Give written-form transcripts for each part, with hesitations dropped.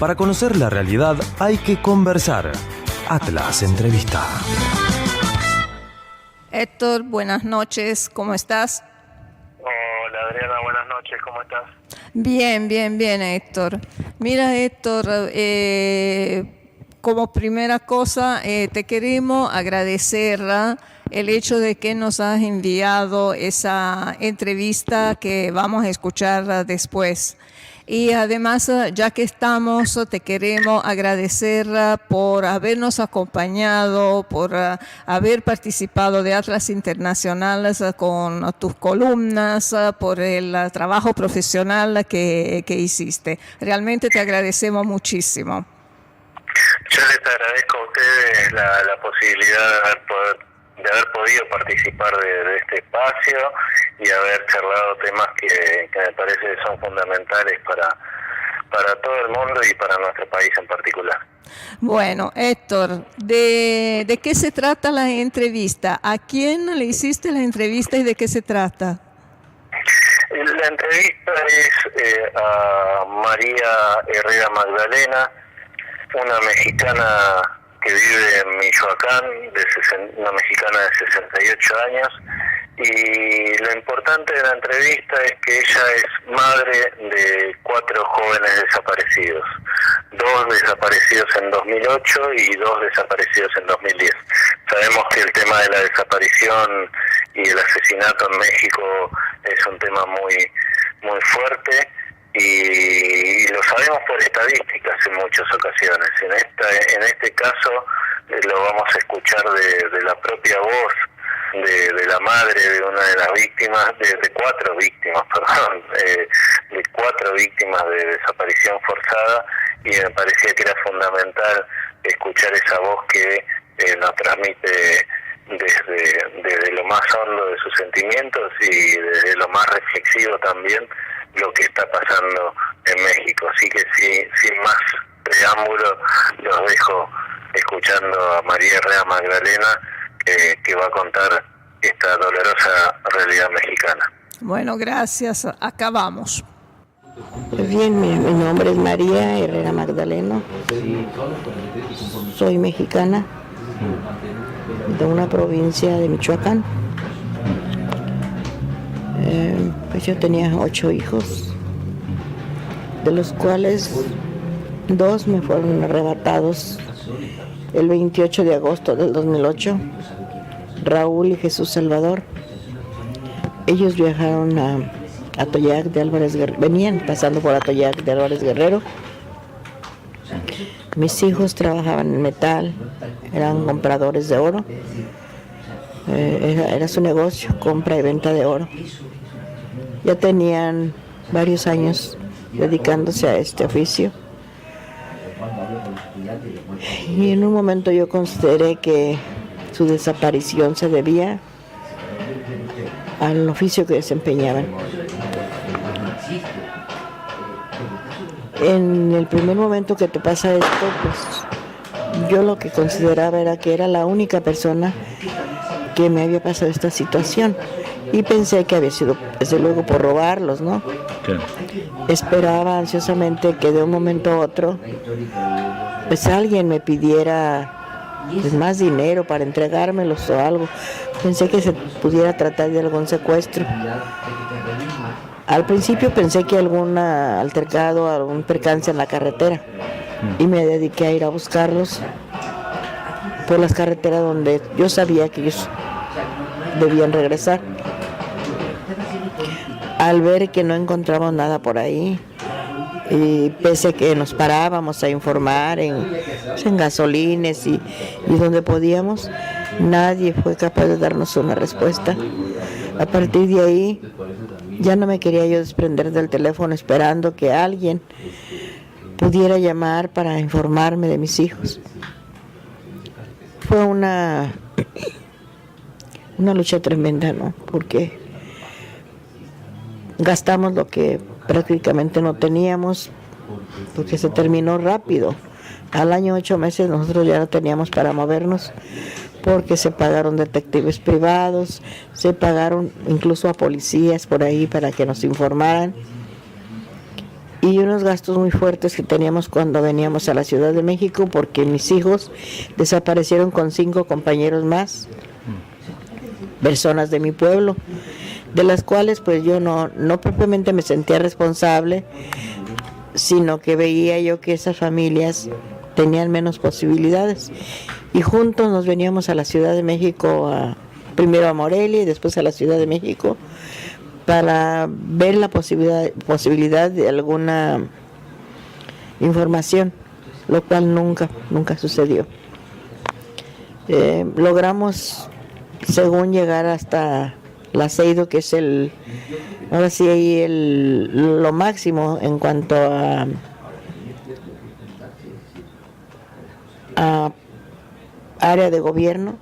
Para conocer la realidad hay que conversar. Atlas Entrevista. Héctor, buenas noches, ¿cómo estás? Hola Adriana, buenas noches, ¿cómo estás? Bien, Héctor. Mira, Héctor, como primera cosa, te queremos agradecer el hecho de que nos has enviado esa entrevista que vamos a escuchar después. Y además, ya que estamos, te queremos agradecer por habernos acompañado, por haber participado de Atlas Internacionales con tus columnas, por el trabajo profesional que hiciste. Realmente te agradecemos muchísimo. Yo les agradezco a ustedes la posibilidad de haber podido participar de este espacio y haber charlado temas que me parece que son fundamentales para todo el mundo y para nuestro país en particular. Bueno, Héctor, ¿de qué se trata la entrevista? ¿A quién le hiciste la entrevista y de qué se trata? La entrevista es a María Herrera Magdalena, una mexicana que vive en Michoacán, una mexicana de 68 años, y lo importante de la entrevista es que ella es madre de 4 jóvenes desaparecidos, 2 desaparecidos en 2008 y 2 desaparecidos en 2010. Sabemos que el tema de la desaparición y el asesinato en México es un tema muy fuerte, y lo sabemos por estadísticas en muchas ocasiones. En este caso lo vamos a escuchar de la propia voz de la madre de una de las víctimas, de 4 víctimas, de 4 víctimas de desaparición forzada, y me parecía que era fundamental escuchar esa voz que nos transmite desde lo más hondo de sus sentimientos y desde lo más reflexivo también lo que está pasando en México. Así que sin más preámbulo, los dejo escuchando a María Herrera Magdalena, que va a contar esta dolorosa realidad mexicana. Bueno, gracias. Acá vamos. Bien, mi nombre es María Herrera Magdalena. Soy mexicana de una provincia de Michoacán. Pues yo tenía 8 hijos, de los cuales 2 me fueron arrebatados el 28 de agosto del 2008, Raúl y Jesús Salvador. Ellos viajaron a Atoyac de Álvarez Guerrero, venían pasando por Atoyac de Álvarez Guerrero. Mis hijos trabajaban en metal, eran compradores de oro. Era su negocio, compra y venta de oro. Ya tenían varios años dedicándose a este oficio. Y en un momento yo consideré que su desaparición se debía al oficio que desempeñaban. En el primer momento que te pasa esto, pues yo lo que consideraba era que era la única persona que me había pasado esta situación, y pensé que había sido desde luego por robarlos, ¿no? Claro. Esperaba ansiosamente que de un momento a otro pues alguien me pidiera pues más dinero para entregármelos o algo. Pensé que se pudiera tratar de algún secuestro. Al principio pensé que algún altercado, algún percance en la carretera, y me dediqué a ir a buscarlos por las carreteras donde yo sabía que ellos debían regresar. Al ver que no encontramos nada por ahí, y pese a que nos parábamos a informar en gasolines y donde podíamos, nadie fue capaz de darnos una respuesta. A partir de ahí ya no me quería yo desprender del teléfono, esperando que alguien pudiera llamar para informarme de mis hijos. Fue una lucha tremenda, ¿no? Porque gastamos lo que prácticamente no teníamos, porque se terminó rápido. Al año 8 meses nosotros ya no teníamos para movernos, porque se pagaron detectives privados, se pagaron incluso a policías por ahí para que nos informaran. y unos gastos muy fuertes que teníamos cuando veníamos a la Ciudad de México, porque mis hijos desaparecieron con 5 compañeros más, personas de mi pueblo, de las cuales pues yo no propiamente me sentía responsable, sino que veía yo que esas familias tenían menos posibilidades, y juntos nos veníamos a la Ciudad de México, primero a Morelia y después a la Ciudad de México, para ver la posibilidad de alguna información, lo cual nunca sucedió. Logramos, según, llegar hasta la Seido, que es ahora sí lo máximo en cuanto a área de gobierno,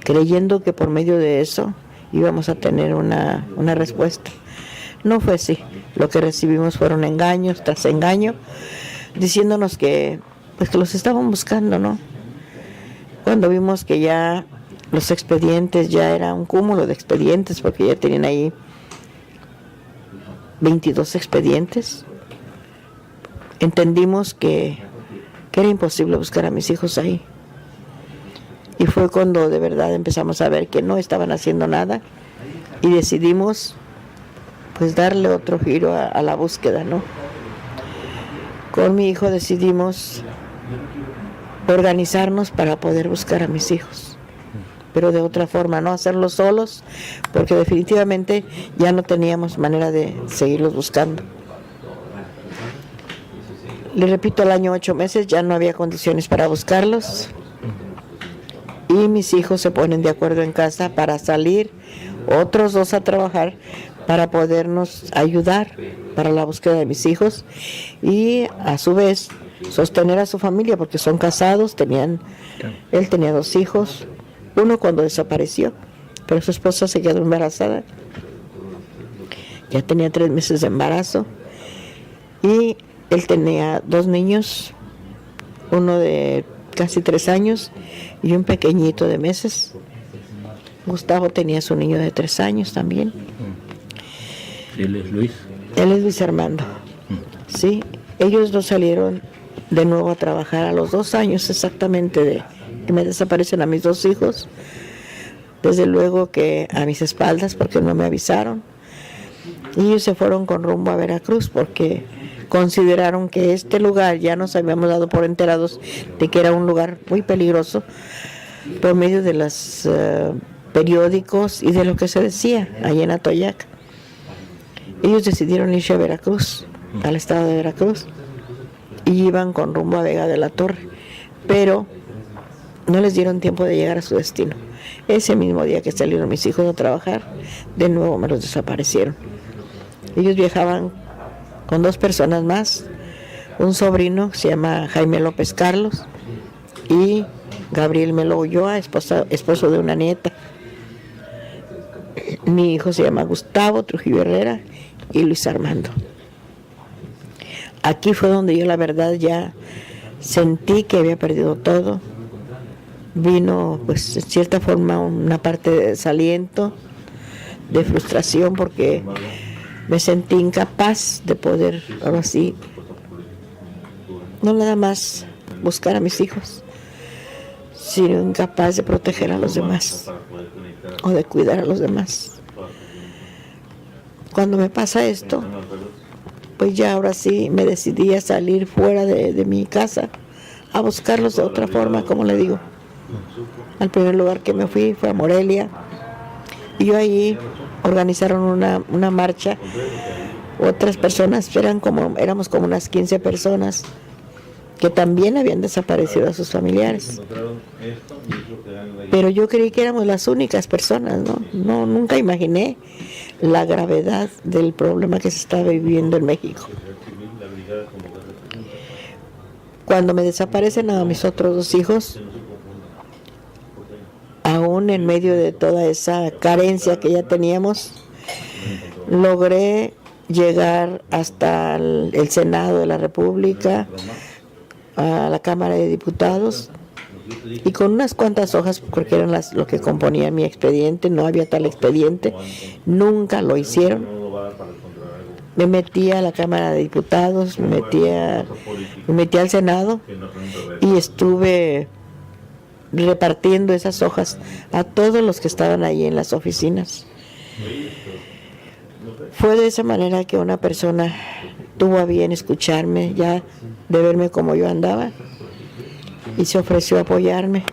creyendo que por medio de eso íbamos a tener una respuesta. No fue así. Lo que recibimos fueron engaños tras engaño, diciéndonos que los estaban buscando, ¿no? Cuando vimos que ya los expedientes, ya era un cúmulo de expedientes, porque ya tenían ahí 22 expedientes, entendimos que era imposible buscar a mis hijos ahí. Y fue cuando de verdad empezamos a ver que no estaban haciendo nada, y decidimos pues darle otro giro a la búsqueda, ¿no? Con mi hijo decidimos organizarnos para poder buscar a mis hijos, pero de otra forma, no hacerlo solos, porque definitivamente ya no teníamos manera de seguirlos buscando. Le repito, al año 8 meses ya no había condiciones para buscarlos, y mis hijos se ponen de acuerdo en casa para salir otros 2 a trabajar para podernos ayudar para la búsqueda de mis hijos, y a su vez sostener a su familia, porque son casados. Él tenía 2 hijos, uno cuando desapareció, pero su esposa se quedó embarazada, ya tenía 3 meses de embarazo, y él tenía 2 niños, uno de casi 3 años y un pequeñito de meses. Gustavo tenía su niño de 3 años también. ¿Él es Luis? Él es Luis Armando. Sí, ellos 2 salieron de nuevo a trabajar a los 2 años exactamente de que me desaparecen a mis 2 hijos. Desde luego que a mis espaldas, porque no me avisaron. Y ellos se fueron con rumbo a Veracruz, porque consideraron que este lugar, ya nos habíamos dado por enterados de que era un lugar muy peligroso por medio de los periódicos y de lo que se decía allá en Atoyac. Ellos decidieron irse a Veracruz, al estado de Veracruz, y iban con rumbo a Vega de la Torre, pero no les dieron tiempo de llegar a su destino. Ese mismo día que salieron mis hijos a trabajar, de nuevo me los desaparecieron. Ellos viajaban con 2 personas más, un sobrino que se llama Jaime López Carlos y Gabriel Melo Ulloa, esposo de una nieta. Mi hijo se llama Gustavo Trujillo Herrera y Luis Armando. Aquí fue donde yo la verdad ya sentí que había perdido todo. Vino pues en cierta forma una parte de desaliento, de frustración, porque me sentí incapaz de poder, ahora sí, no nada más buscar a mis hijos, sino incapaz de proteger a los demás o de cuidar a los demás. Cuando me pasa esto, pues ya ahora sí me decidí a salir fuera de mi casa a buscarlos de otra forma, como le digo. Al primer lugar que me fui fue a Morelia, y yo ahí organizaron una marcha. Otras personas, éramos como unas 15 personas que también habían desaparecido a sus familiares. Pero yo creí que éramos las únicas personas, ¿no? Nunca imaginé la gravedad del problema que se estaba viviendo en México. Cuando me desaparecen a mis otros 2 hijos, aún en medio de toda esa carencia que ya teníamos, logré llegar hasta el Senado de la República, a la Cámara de Diputados, y con unas cuantas hojas, porque eran lo que componía mi expediente. No había tal expediente, nunca lo hicieron. me metí a la Cámara de Diputados, me metí al Senado y estuve repartiendo esas hojas a todos los que estaban ahí en las oficinas. Fue de esa manera que una persona tuvo a bien escucharme, ya de verme como yo andaba, y se ofreció a apoyarme.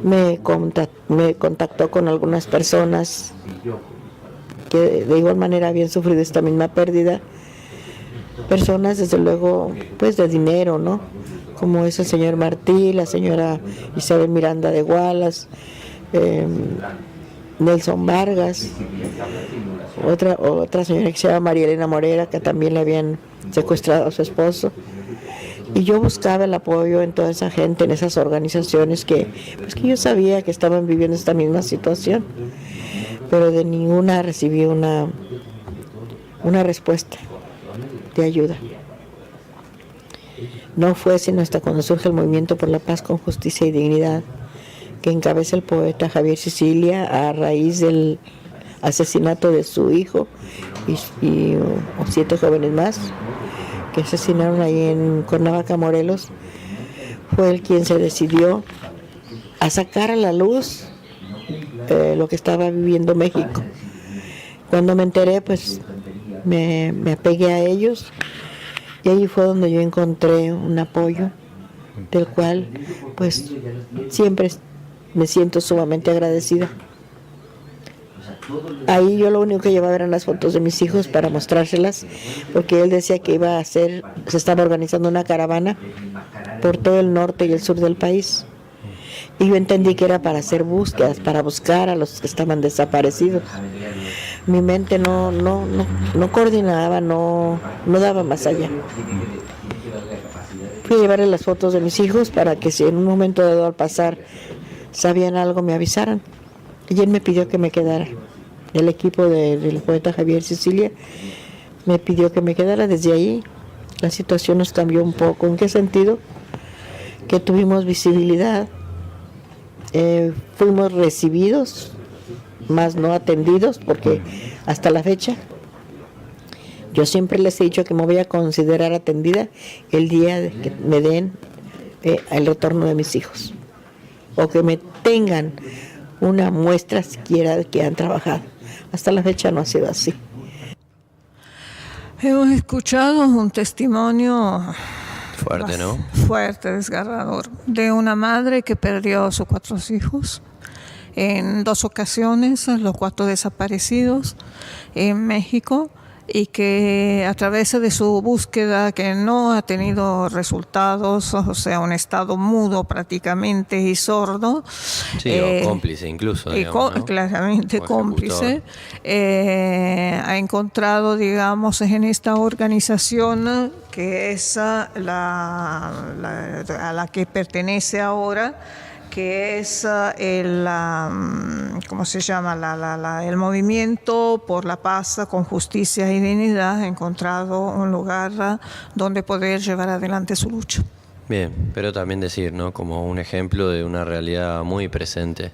Me contactó con algunas personas que de igual manera habían sufrido esta misma pérdida. Personas, desde luego, pues de dinero, ¿no? Como es el señor Martí, la señora Isabel Miranda de Gualas, Nelson Vargas, otra señora que se llama María Elena Morera, que también le habían secuestrado a su esposo. Y yo buscaba el apoyo en toda esa gente, en esas organizaciones que yo sabía que estaban viviendo esta misma situación, pero de ninguna recibí una respuesta de ayuda. No fue sino hasta cuando surge el Movimiento por la Paz con Justicia y Dignidad, que encabeza el poeta Javier Sicilia a raíz del asesinato de su hijo y 7 jóvenes más que asesinaron ahí en Cuernavaca, Morelos. Fue él quien se decidió a sacar a la luz lo que estaba viviendo México. Cuando me enteré, pues me apegué a ellos, y ahí fue donde yo encontré un apoyo del cual pues siempre me siento sumamente agradecida. Ahí yo lo único que llevaba eran las fotos de mis hijos para mostrárselas, porque él decía que se estaba organizando una caravana por todo el norte y el sur del país. Y yo entendí que era para hacer búsquedas, para buscar a los que estaban desaparecidos. Mi mente no coordinaba, no daba más allá. Fui a llevarle las fotos de mis hijos para que si en un momento dado al pasar sabían algo me avisaran. Y él me pidió que me quedara. El equipo del poeta Javier Sicilia me pidió que me quedara. Desde ahí la situación nos cambió un poco. ¿En qué sentido? Que tuvimos visibilidad, fuimos recibidos, más no atendidos, porque hasta la fecha yo siempre les he dicho que me voy a considerar atendida el día de que me den el retorno de mis hijos, o que me tengan una muestra siquiera de que han trabajado. Hasta la fecha no ha sido así. Hemos escuchado un testimonio fuerte, ¿no? Fuerte, desgarrador, de una madre que perdió a sus 4 hijos en 2 ocasiones, los 4 desaparecidos en México, y que a través de su búsqueda, que no ha tenido resultados, o sea, un estado mudo prácticamente y sordo. Sí, o cómplice incluso, digamos, ¿no? Claramente cómplice. Ha encontrado, digamos, en esta organización, que es a la que pertenece ahora, que es ¿cómo se llama? El Movimiento por la Paz con Justicia y Dignidad. Ha encontrado un lugar donde poder llevar adelante su lucha. Bien, pero también decir, ¿no? Como un ejemplo de una realidad muy presente.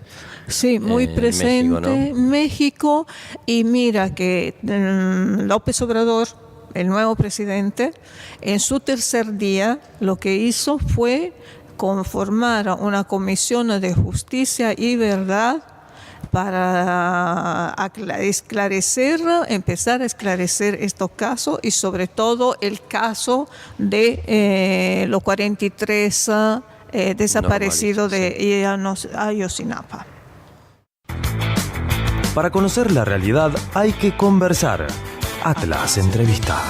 Sí, muy presente México, ¿no? México, y mira que López Obrador, el nuevo presidente, en su tercer día lo que hizo fue conformar una comisión de justicia y verdad para empezar a esclarecer estos casos, y sobre todo el caso de los 43 desaparecidos de Ayotzinapa. Para conocer la realidad hay que conversar. Atlas Entrevista.